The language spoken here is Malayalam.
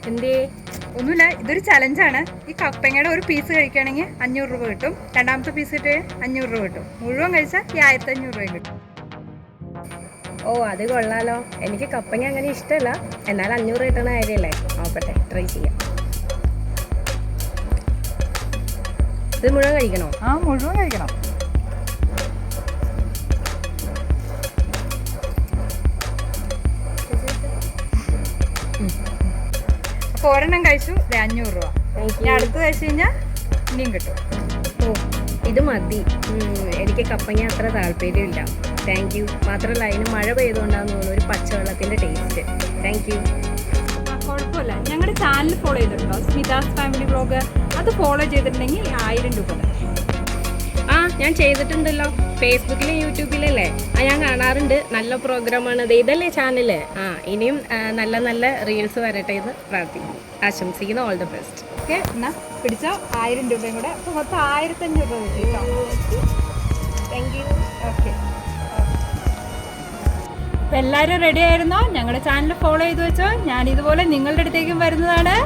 എന്തേ? ഒന്നുമില്ല, ഇതൊരു ചലഞ്ചാണ്. ഈ കപ്പങ്ങയുടെ ഒരു പീസ് കഴിക്കുകയാണെങ്കിൽ 500 രൂപ കിട്ടും. രണ്ടാമത്തെ പീസ് കിട്ടിയ 500 രൂപ കിട്ടും. മുഴുവൻ കഴിച്ചാൽ ഈ 1500 രൂപ കിട്ടും. ഓ, അത് കൊള്ളാലോ. എനിക്ക് കപ്പങ്ങ അങ്ങനെ ഇഷ്ടമല്ല, എന്നാൽ 500 കിട്ടുന്ന കാര്യമല്ലേ, നോക്കട്ടെ, ട്രൈ ചെയ്യാം. ഇത് മുഴുവൻ കഴിക്കണോ? മുഴുവൻ കഴിക്കണം. അപ്പോൾ ഒരെണ്ണം കഴിച്ചു, 500 രൂപ. ഇനി അടുത്ത് കഴിച്ചു കഴിഞ്ഞാൽ ഇനിയും കിട്ടും. ഓ, ഇത് മതി. എനിക്ക് കപ്പങ്ങ അത്ര താല്പര്യമില്ല. Thank you. മാത്രമല്ല, അതിന് മഴ പെയ്തുകൊണ്ടാന്ന് തോന്നുന്നു ഒരു പച്ചവെള്ളത്തിൻ്റെ ടേസ്റ്റ്. Thank you. കുഴപ്പമില്ല. ഞങ്ങളുടെ ചാനൽ ഫോളോ ചെയ്തിട്ടുണ്ടോ? സ്മിതാസ് ഫാമിലി വ്ലോഗ്. അത് ഫോളോ ചെയ്തിട്ടുണ്ടെങ്കിൽ 1000 രൂപ. ഞാൻ ചെയ്തിട്ടുണ്ടല്ലോ. ഫേസ്ബുക്കിലും യൂട്യൂബിലല്ലേ? ഞാൻ കാണാറുണ്ട്. നല്ല പ്രോഗ്രാമാണത്. ഇതല്ലേ ചാനല്? ഇനിയും നല്ല നല്ല റീൽസ് വരട്ടെ എന്ന് പ്രാർത്ഥിക്കുന്നു. ആശംസിക്കുന്നു. All the best. ഓക്കെ, എന്നാൽ പിടിച്ചോ. 1000 രൂപയും കൂടെ. അപ്പോൾ മൊത്തം 1500 രൂപ കിട്ടും. Thank you. ഓക്കെ, അപ്പോൾ എല്ലാവരും റെഡി ആയിരുന്നോ? ഞങ്ങളുടെ ചാനൽ ഫോളോ ചെയ്ത് വെച്ചോ. ഞാൻ ഇതുപോലെ നിങ്ങളുടെ അടുത്തേക്കും വരുന്നതാണ്.